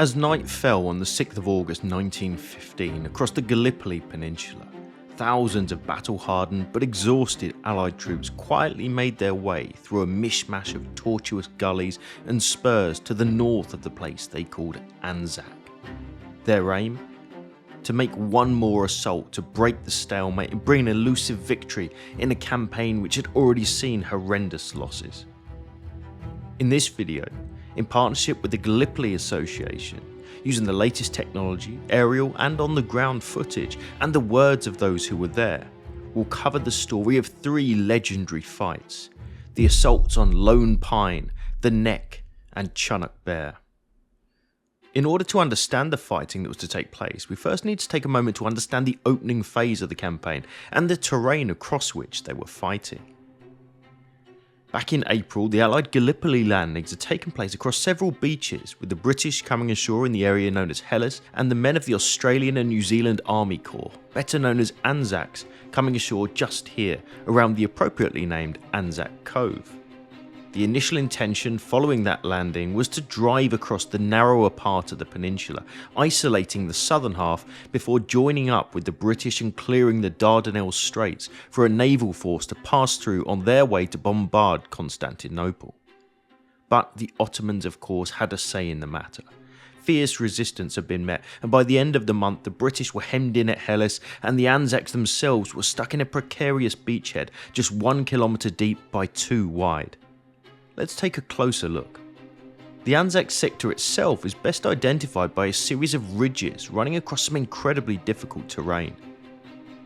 As night fell on the 6th of August 1915 across the Gallipoli Peninsula, thousands of battle-hardened but exhausted Allied troops quietly made their way through a mishmash of tortuous gullies and spurs to the north of the place they called Anzac. Their aim? To make one more assault to break the stalemate and bring an elusive victory in a campaign which had already seen horrendous losses. In this video, in partnership with the Gallipoli Association, using the latest technology, aerial and on-the-ground footage, and the words of those who were there, we'll cover the story of three legendary fights: the assaults on Lone Pine, the Nek and Chunuk Bair. In order to understand the fighting that was to take place, we first need to take a moment to understand the opening phase of the campaign and the terrain across which they were fighting. Back in April, the Allied Gallipoli landings had taken place across several beaches, with the British coming ashore in the area known as Helles and the men of the Australian and New Zealand Army Corps, better known as Anzacs, coming ashore just here, around the appropriately named Anzac Cove. The initial intention following that landing was to drive across the narrower part of the peninsula, isolating the southern half before joining up with the British and clearing the Dardanelles Straits for a naval force to pass through on their way to bombard Constantinople. But the Ottomans, of course, had a say in the matter. Fierce resistance had been met, and by the end of the month the British were hemmed in at Helles, and the Anzacs themselves were stuck in a precarious beachhead just 1 kilometre deep by 2 wide. Let's take a closer look. The Anzac sector itself is best identified by a series of ridges running across some incredibly difficult terrain.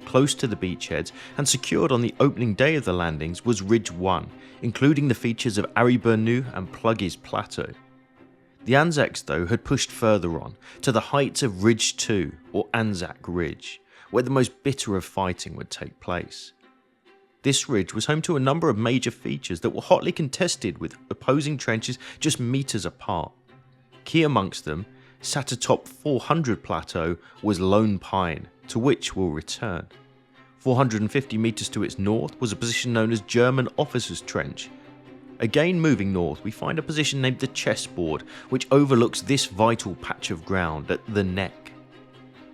Close to the beachheads and secured on the opening day of the landings was Ridge 1, including the features of Ariburnu and Pluggy's Plateau. The Anzacs, though, had pushed further on, to the heights of Ridge 2, or Anzac Ridge, where the most bitter of fighting would take place. This ridge was home to a number of major features that were hotly contested, with opposing trenches just metres apart. Key amongst them, sat atop 400 Plateau, was Lone Pine, to which we'll return. 450 metres to its north was a position known as German Officers' Trench. Again moving north, we find a position named the Chessboard, which overlooks this vital patch of ground at the Nek.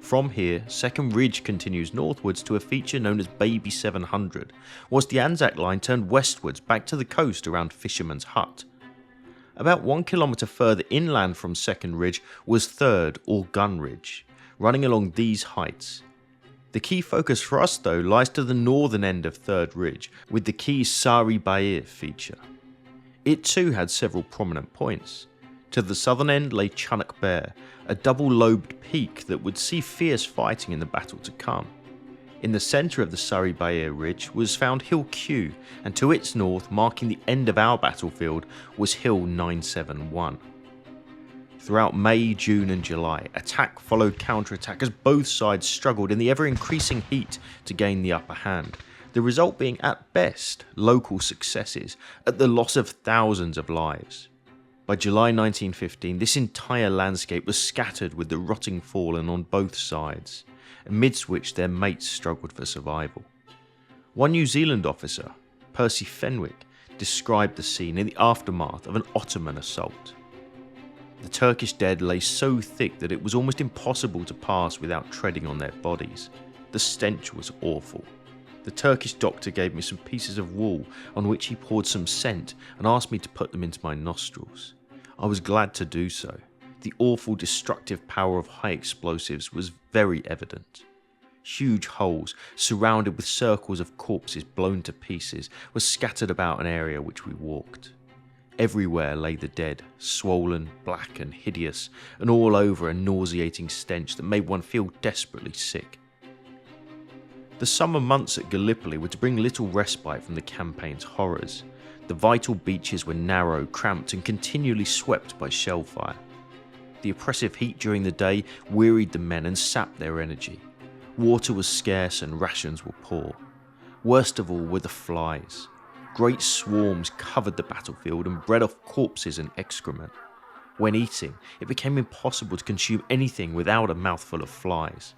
From here, Second Ridge continues northwards to a feature known as Baby 700, whilst the Anzac line turned westwards back to the coast around Fisherman's Hut. About 1 kilometre further inland from Second Ridge was Third, or Gun Ridge, running along these heights. The key focus for us, though, lies to the northern end of Third Ridge, with the key Sari Bair feature. It too had several prominent points. To the southern end lay Chunuk Bair, a double-lobed peak that would see fierce fighting in the battle to come. In the centre of the Sari Bair ridge was found Hill Q, and to its north, marking the end of our battlefield, was Hill 971. Throughout May, June and July, attack followed counter-attack as both sides struggled in the ever-increasing heat to gain the upper hand, the result being at best local successes at the loss of thousands of lives. By July 1915, this entire landscape was scattered with the rotting fallen on both sides, amidst which their mates struggled for survival. One New Zealand officer, Percy Fenwick, described the scene in the aftermath of an Ottoman assault. The Turkish dead lay so thick that it was almost impossible to pass without treading on their bodies. The stench was awful. The Turkish doctor gave me some pieces of wool on which he poured some scent and asked me to put them into my nostrils. I was glad to do so. The awful destructive power of high explosives was very evident. Huge holes, surrounded with circles of corpses blown to pieces, were scattered about an area which we walked. Everywhere lay the dead, swollen, black and hideous, and all over a nauseating stench that made one feel desperately sick. The summer months at Gallipoli were to bring little respite from the campaign's horrors. The vital beaches were narrow, cramped and continually swept by shell fire. The oppressive heat during the day wearied the men and sapped their energy. Water was scarce and rations were poor. Worst of all were the flies. Great swarms covered the battlefield and bred off corpses and excrement. When eating, it became impossible to consume anything without a mouthful of flies.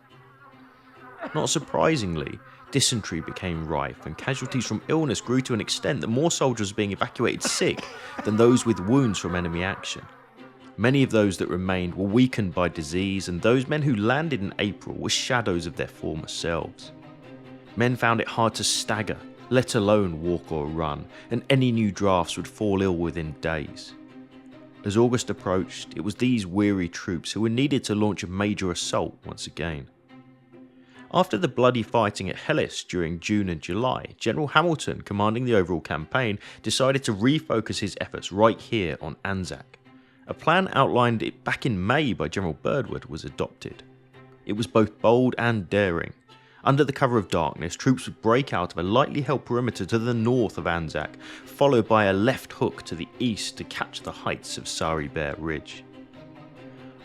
Not surprisingly, dysentery became rife and casualties from illness grew to an extent that more soldiers were being evacuated sick than those with wounds from enemy action. Many of those that remained were weakened by disease, and those men who landed in April were shadows of their former selves. Men found it hard to stagger, let alone walk or run, and any new drafts would fall ill within days. As August approached, it was these weary troops who were needed to launch a major assault once again. After the bloody fighting at Helles during June and July, General Hamilton, commanding the overall campaign, decided to refocus his efforts right here on Anzac. A plan outlined back in May by General Birdwood was adopted. It was both bold and daring. Under the cover of darkness, troops would break out of a lightly held perimeter to the north of Anzac, followed by a left hook to the east to catch the heights of Sari Bair Ridge.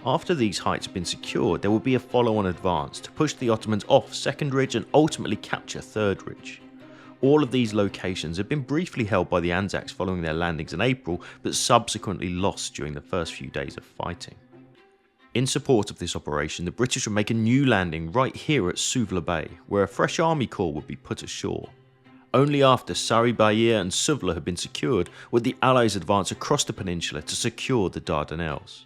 After these heights had been secured, there would be a follow-on advance to push the Ottomans off 2nd Ridge and ultimately capture 3rd Ridge. All of these locations had been briefly held by the Anzacs following their landings in April, but subsequently lost during the first few days of fighting. In support of this operation, the British would make a new landing right here at Suvla Bay, where a fresh army corps would be put ashore. Only after Sari Bair and Suvla had been secured would the Allies advance across the peninsula to secure the Dardanelles.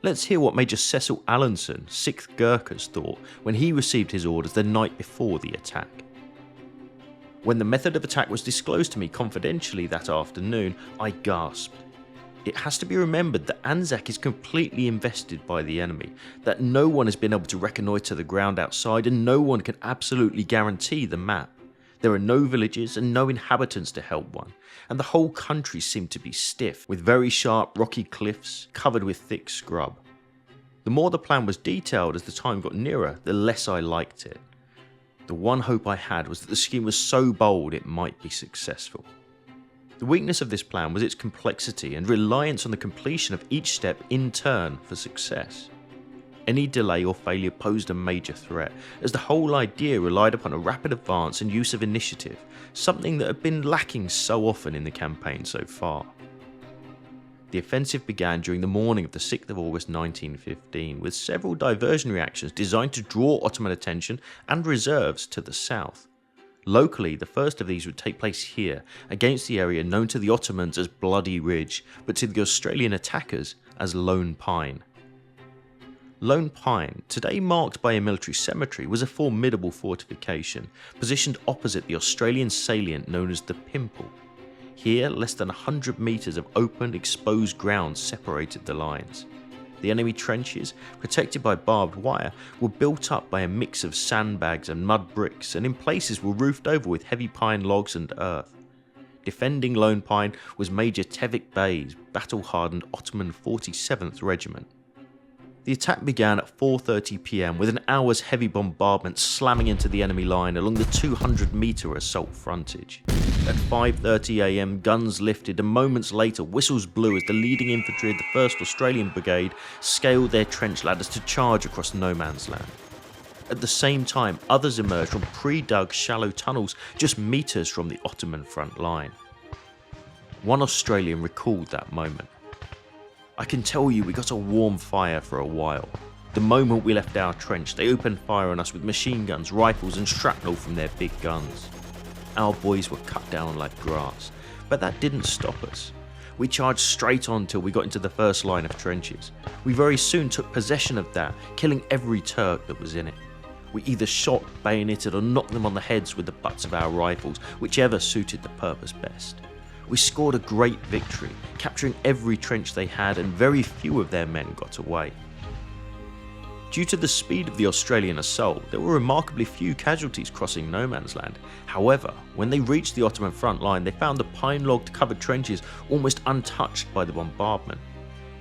Let's hear what Major Cecil Allenson, 6th Gurkhas, thought when he received his orders the night before the attack. When the method of attack was disclosed to me confidentially that afternoon, I gasped. It has to be remembered that Anzac is completely invested by the enemy, that no one has been able to reconnoitre the ground outside, and no one can absolutely guarantee the map. There are no villages and no inhabitants to help one, and the whole country seemed to be stiff, with very sharp rocky cliffs covered with thick scrub. The more the plan was detailed as the time got nearer, the less I liked it. The one hope I had was that the scheme was so bold it might be successful. The weakness of this plan was its complexity and reliance on the completion of each step in turn for success. Any delay or failure posed a major threat, as the whole idea relied upon a rapid advance and use of initiative, something that had been lacking so often in the campaign so far. The offensive began during the morning of the 6th of August 1915, with several diversionary actions designed to draw Ottoman attention and reserves to the south. Locally, the first of these would take place here, against the area known to the Ottomans as Bloody Ridge, but to the Australian attackers as Lone Pine. Lone Pine, today marked by a military cemetery, was a formidable fortification, positioned opposite the Australian salient known as the Pimple. Here, less than 100 metres of open, exposed ground separated the lines. The enemy trenches, protected by barbed wire, were built up by a mix of sandbags and mud bricks, and in places were roofed over with heavy pine logs and earth. Defending Lone Pine was Major Tevfik Bey's battle-hardened Ottoman 47th Regiment. The attack began at 4:30 PM with an hour's heavy bombardment slamming into the enemy line along the 200-metre assault frontage. At 5:30 AM, guns lifted, and moments later whistles blew as the leading infantry of the 1st Australian Brigade scaled their trench ladders to charge across no man's land. At the same time, others emerged from pre-dug shallow tunnels just metres from the Ottoman front line. One Australian recalled that moment. "I can tell you we got a warm fire for a while. The moment we left our trench, they opened fire on us with machine guns, rifles and shrapnel from their big guns. Our boys were cut down like grass, but that didn't stop us. We charged straight on till we got into the first line of trenches. We very soon took possession of that, killing every Turk that was in it. We either shot, bayoneted or knocked them on the heads with the butts of our rifles, whichever suited the purpose best. We scored a great victory, capturing every trench they had, and very few of their men got away." Due to the speed of the Australian assault, there were remarkably few casualties crossing no man's land. However, when they reached the Ottoman front line, they found the pine-logged covered trenches almost untouched by the bombardment.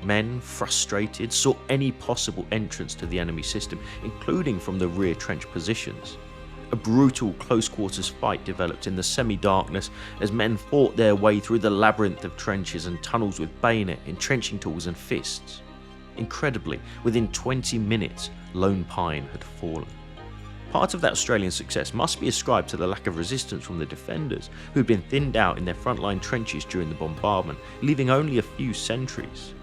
Men, frustrated, sought any possible entrance to the enemy system, including from the rear trench positions. A brutal close-quarters fight developed in the semi-darkness as men fought their way through the labyrinth of trenches and tunnels with bayonet, entrenching tools and fists. Incredibly, within 20 minutes, Lone Pine had fallen. Part of that Australian success must be ascribed to the lack of resistance from the defenders, who had been thinned out in their frontline trenches during the bombardment, leaving only a few sentries.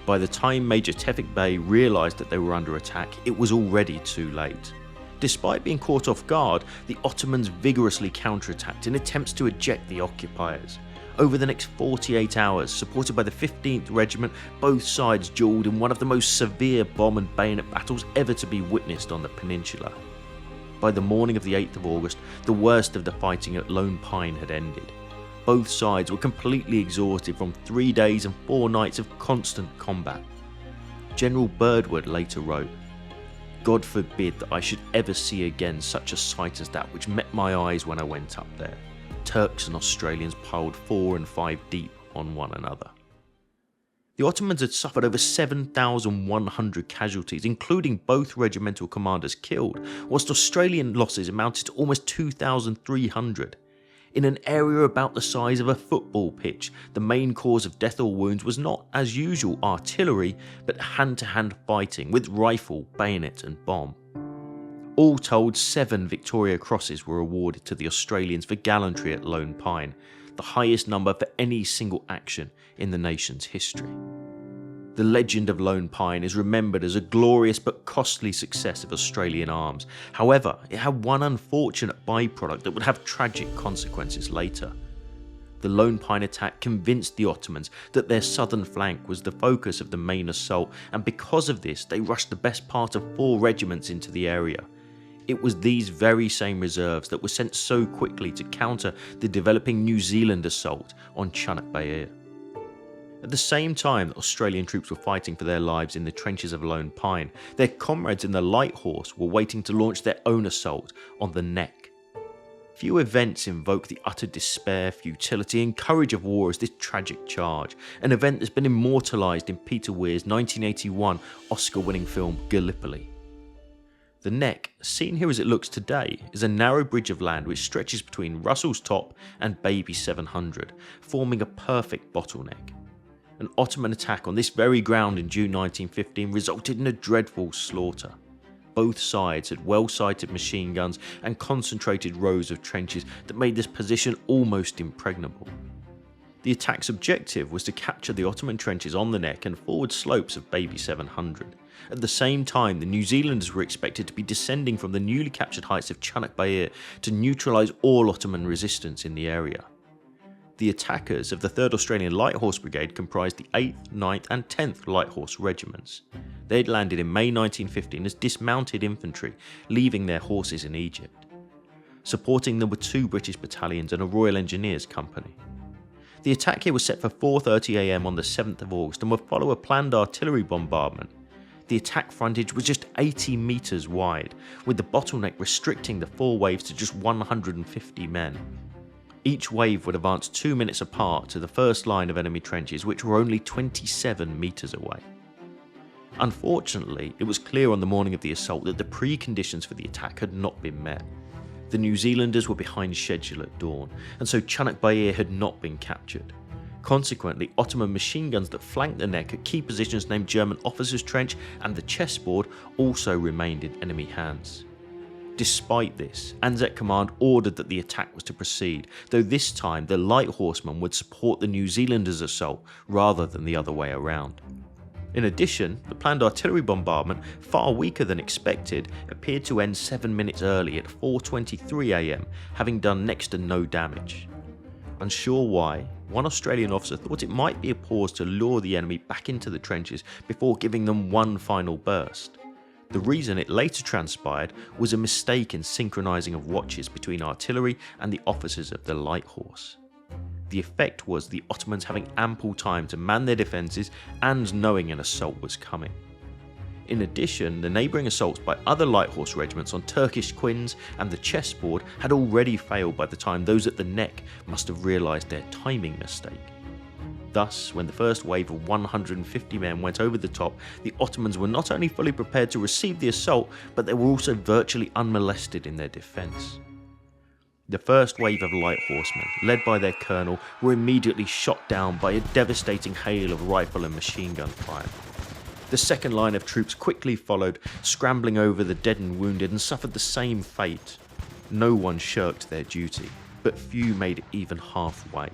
By the time Major Tevfik Bey realised that they were under attack, it was already too late. Despite being caught off guard, the Ottomans vigorously counterattacked in attempts to eject the occupiers. Over the next 48 hours, supported by the 15th Regiment, both sides duelled in one of the most severe bomb and bayonet battles ever to be witnessed on the peninsula. By the morning of the 8th of August, the worst of the fighting at Lone Pine had ended. Both sides were completely exhausted from 3 days and 4 nights of constant combat. General Birdwood later wrote, "God forbid that I should ever see again such a sight as that which met my eyes when I went up there. Turks and Australians piled 4 and 5 deep on one another." The Ottomans had suffered over 7,100 casualties, including both regimental commanders killed, whilst Australian losses amounted to almost 2,300. In an area about the size of a football pitch, the main cause of death or wounds was not, as usual, artillery, but hand-to-hand fighting with rifle, bayonet and bomb. All told, 7 Victoria Crosses were awarded to the Australians for gallantry at Lone Pine, the highest number for any single action in the nation's history. The legend of Lone Pine is remembered as a glorious but costly success of Australian arms. However, it had one unfortunate byproduct that would have tragic consequences later. The Lone Pine attack convinced the Ottomans that their southern flank was the focus of the main assault, and because of this they rushed the best part of 4 regiments into the area. It was these very same reserves that were sent so quickly to counter the developing New Zealand assault on Chunuk Bair. At the same time that Australian troops were fighting for their lives in the trenches of Lone Pine, their comrades in the Light Horse were waiting to launch their own assault on the Nek. Few events invoke the utter despair, futility and courage of war as this tragic charge, an event that's been immortalised in Peter Weir's 1981 Oscar-winning film Gallipoli. The Nek, seen here as it looks today, is a narrow bridge of land which stretches between Russell's Top and Baby 700, forming a perfect bottleneck. An Ottoman attack on this very ground in June 1915 resulted in a dreadful slaughter. Both sides had well-sighted machine guns and concentrated rows of trenches that made this position almost impregnable. The attack's objective was to capture the Ottoman trenches on the Nek and forward slopes of Baby 700. At the same time, the New Zealanders were expected to be descending from the newly captured heights of Chunuk Bair to neutralise all Ottoman resistance in the area. The attackers of the 3rd Australian Light Horse Brigade comprised the 8th, 9th and 10th Light Horse Regiments. They had landed in May 1915 as dismounted infantry, leaving their horses in Egypt. Supporting them were 2 British battalions and a Royal Engineers company. The attack here was set for 4:30 AM on the 7th of August and would follow a planned artillery bombardment. The attack frontage was just 80 metres wide, with the bottleneck restricting the 4 waves to just 150 men. Each wave would advance 2 minutes apart to the first line of enemy trenches, which were only 27 metres away. Unfortunately, it was clear on the morning of the assault that the preconditions for the attack had not been met. The New Zealanders were behind schedule at dawn, and so Chunuk Bair had not been captured. Consequently, Ottoman machine guns that flanked the Nek at key positions named German Officers' Trench and the Chessboard also remained in enemy hands. Despite this, Anzac command ordered that the attack was to proceed, though this time the light horsemen would support the New Zealanders' assault rather than the other way around. In addition, the planned artillery bombardment, far weaker than expected, appeared to end 7 minutes early at 4:23 AM, having done next to no damage. Unsure why, one Australian officer thought it might be a pause to lure the enemy back into the trenches before giving them one final burst. The reason, it later transpired, was a mistake in synchronising of watches between artillery and the officers of the Light Horse. The effect was the Ottomans having ample time to man their defences and knowing an assault was coming. In addition, the neighbouring assaults by other Light Horse regiments on Turkish Quins and the Chessboard had already failed by the time those at the Nek must have realised their timing mistake. Thus, when the first wave of 150 men went over the top, the Ottomans were not only fully prepared to receive the assault, but they were also virtually unmolested in their defence. The first wave of light horsemen, led by their colonel, were immediately shot down by a devastating hail of rifle and machine gun fire. The second line of troops quickly followed, scrambling over the dead and wounded, and suffered the same fate. No one shirked their duty, but few made it even halfway.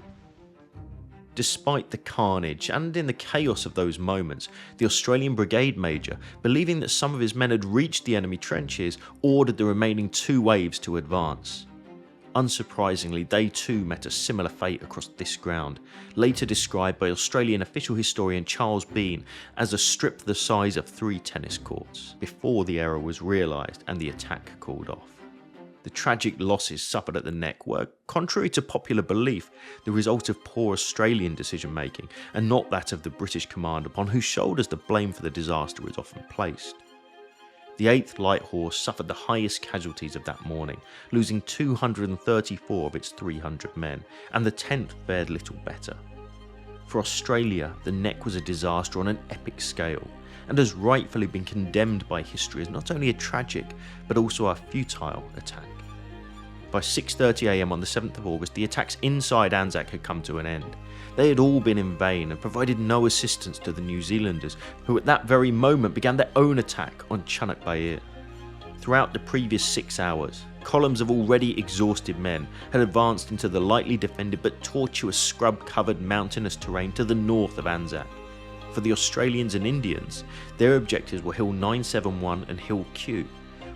Despite the carnage and in the chaos of those moments, the Australian brigade major, believing that some of his men had reached the enemy trenches, ordered the remaining 2 waves to advance. Unsurprisingly, they too met a similar fate across this ground, later described by Australian official historian Charles Bean as a strip the size of 3 tennis courts, before the error was realised and the attack called off. The tragic losses suffered at the Nek were, contrary to popular belief, the result of poor Australian decision making and not that of the British command, upon whose shoulders the blame for the disaster is often placed. The 8th Light Horse suffered the highest casualties of that morning, losing 234 of its 300 men, and the 10th fared little better. For Australia, the Nek was a disaster on an epic scale, and has rightfully been condemned by history as not only a tragic, but also a futile attack. By 6:30 AM on the 7th of August, the attacks inside Anzac had come to an end. They had all been in vain and provided no assistance to the New Zealanders, who at that very moment began their own attack on Chunuk Bair. Throughout the previous 6 hours, columns of already exhausted men had advanced into the lightly defended but tortuous scrub-covered mountainous terrain to the north of Anzac. For the Australians and Indians, their objectives were Hill 971 and Hill Q,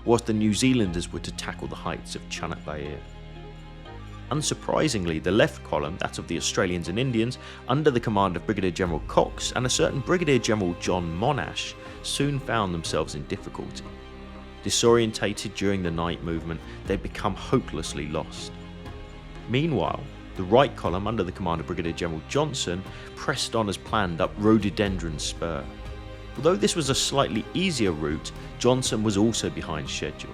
whilst the New Zealanders were to tackle the heights of Chunuk Bair. Unsurprisingly, the left column, that of the Australians and Indians, under the command of Brigadier General Cox and a certain Brigadier General John Monash, soon found themselves in difficulty. Disorientated during the night movement, they'd become hopelessly lost. Meanwhile, the right column, under the command of Brigadier General Johnson, pressed on as planned up Rhododendron Spur. Although this was a slightly easier route, Johnson was also behind schedule.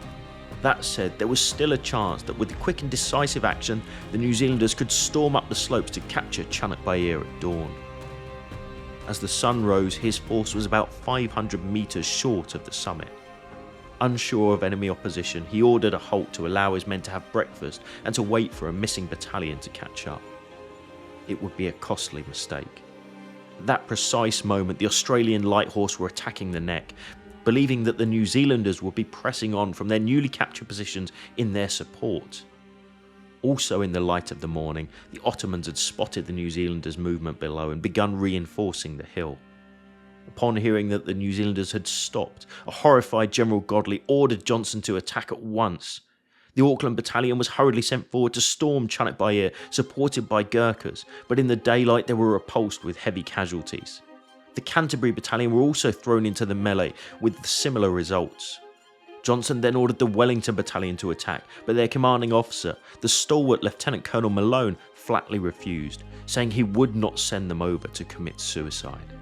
That said, there was still a chance that with quick and decisive action, the New Zealanders could storm up the slopes to capture Chunuk Bair at dawn. As the sun rose, his force was about 500 metres short of the summit. Unsure of enemy opposition, he ordered a halt to allow his men to have breakfast and to wait for a missing battalion to catch up. It would be a costly mistake. At that precise moment, the Australian Light Horse were attacking the Nek, believing that the New Zealanders would be pressing on from their newly captured positions in their support. Also in the light of the morning, the Ottomans had spotted the New Zealanders' movement below and begun reinforcing the hill. Upon hearing that the New Zealanders had stopped, a horrified General Godley ordered Johnson to attack at once. The Auckland Battalion was hurriedly sent forward to storm Chunuk Bair, supported by Gurkhas, but in the daylight they were repulsed with heavy casualties. The Canterbury Battalion were also thrown into the melee, with similar results. Johnson then ordered the Wellington Battalion to attack, but their commanding officer, the stalwart Lieutenant Colonel Malone, flatly refused, saying he would not send them over to commit suicide.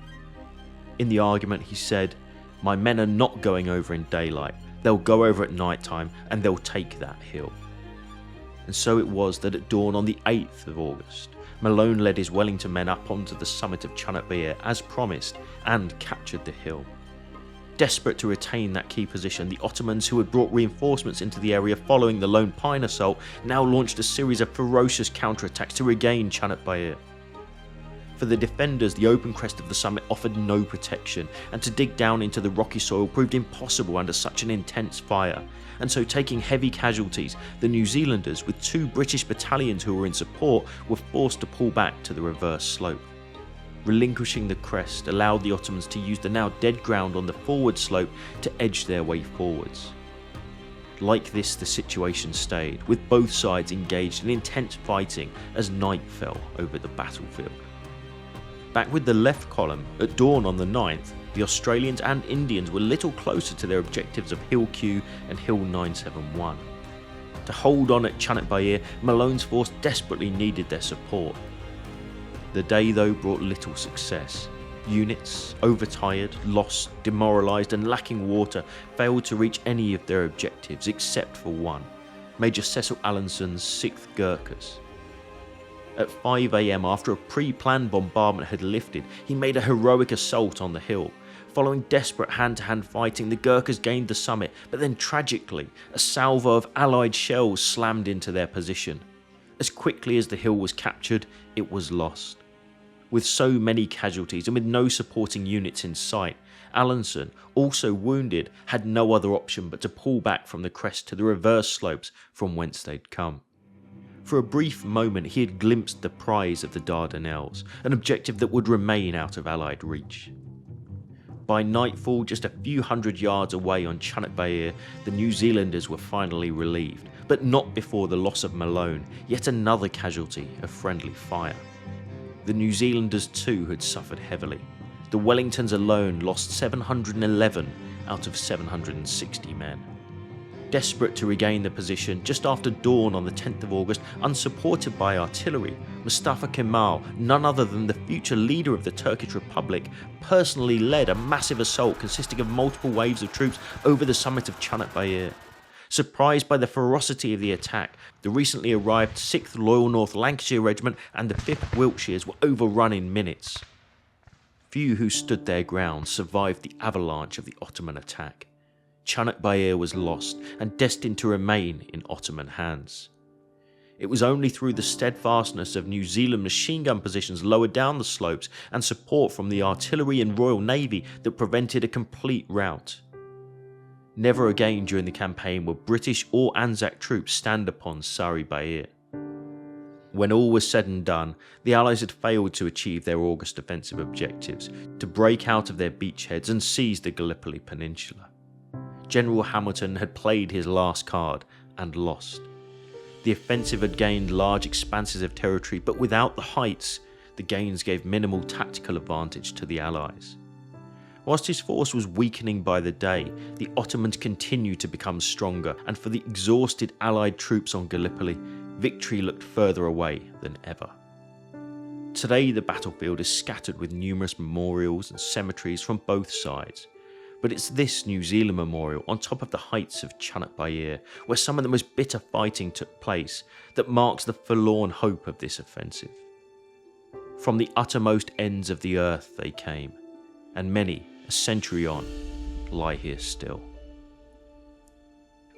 In the argument he said, "My men are not going over in daylight, they'll go over at night time and they'll take that hill." And so it was that at dawn on the 8th of August, Malone led his Wellington men up onto the summit of Chunuk Bair as promised and captured the hill. Desperate to retain that key position, the Ottomans, who had brought reinforcements into the area following the Lone Pine assault, now launched a series of ferocious counterattacks to regain Chunuk Bair. For the defenders, the open crest of the summit offered no protection, and to dig down into the rocky soil proved impossible under such an intense fire, and so taking heavy casualties, the New Zealanders, with 2 British battalions who were in support, were forced to pull back to the reverse slope. Relinquishing the crest allowed the Ottomans to use the now dead ground on the forward slope to edge their way forwards. Like this, the situation stayed, with both sides engaged in intense fighting as night fell over the battlefield. Back with the left column, at dawn on the 9th, the Australians and Indians were little closer to their objectives of Hill Q and Hill 971. To hold on at Chunuk Bair, Malone's force desperately needed their support. The day though brought little success. Units, overtired, lost, demoralised and lacking water, failed to reach any of their objectives except for one, Major Cecil Allinson's 6th Gurkhas. At 5 AM, after a pre-planned bombardment had lifted, he made a heroic assault on the hill. Following desperate hand-to-hand fighting, the Gurkhas gained the summit, but then tragically, a salvo of Allied shells slammed into their position. As quickly as the hill was captured, it was lost. With so many casualties and with no supporting units in sight, Allinson, also wounded, had no other option but to pull back from the crest to the reverse slopes from whence they'd come. For a brief moment he had glimpsed the prize of the Dardanelles, an objective that would remain out of Allied reach. By nightfall, just a few hundred yards away on Chunuk Bair, the New Zealanders were finally relieved, but not before the loss of Malone, yet another casualty of friendly fire. The New Zealanders too had suffered heavily. The Wellingtons alone lost 711 out of 760 men. Desperate to regain the position, just after dawn on the 10th of August, unsupported by artillery, Mustafa Kemal, none other than the future leader of the Turkish Republic, personally led a massive assault consisting of multiple waves of troops over the summit of Chunuk Bair. Surprised by the ferocity of the attack, the recently arrived 6th Loyal North Lancashire Regiment and the 5th Wiltshires were overrun in minutes. Few who stood their ground survived the avalanche of the Ottoman attack. Chunuk Bair was lost and destined to remain in Ottoman hands. It was only through the steadfastness of New Zealand machine gun positions lower down the slopes and support from the artillery and Royal Navy that prevented a complete rout. Never again during the campaign would British or Anzac troops stand upon Sari Bair. When all was said and done, the Allies had failed to achieve their August offensive objectives, to break out of their beachheads and seize the Gallipoli Peninsula. General Hamilton had played his last card and lost. The offensive had gained large expanses of territory, but without the heights, the gains gave minimal tactical advantage to the Allies. Whilst his force was weakening by the day, the Ottomans continued to become stronger, and for the exhausted Allied troops on Gallipoli, victory looked further away than ever. Today the battlefield is scattered with numerous memorials and cemeteries from both sides. But it's this New Zealand memorial on top of the heights of Chunuk Bair, where some of the most bitter fighting took place, that marks the forlorn hope of this offensive. From the uttermost ends of the earth they came, and many, a century on, lie here still.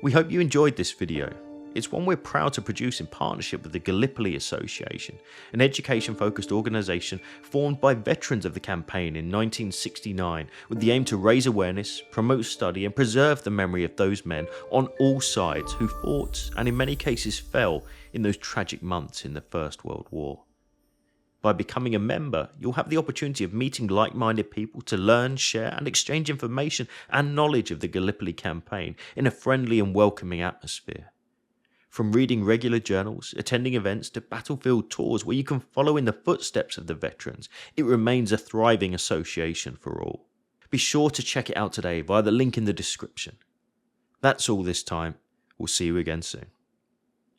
We hope you enjoyed this video. It's one we're proud to produce in partnership with the Gallipoli Association, an education-focused organisation formed by veterans of the campaign in 1969 with the aim to raise awareness, promote study and preserve the memory of those men on all sides who fought and in many cases fell in those tragic months in the First World War. By becoming a member, you'll have the opportunity of meeting like-minded people to learn, share and exchange information and knowledge of the Gallipoli campaign in a friendly and welcoming atmosphere. From reading regular journals, attending events to battlefield tours where you can follow in the footsteps of the veterans, it remains a thriving association for all. Be sure to check it out today via the link in the description. That's all this time. We'll see you again soon.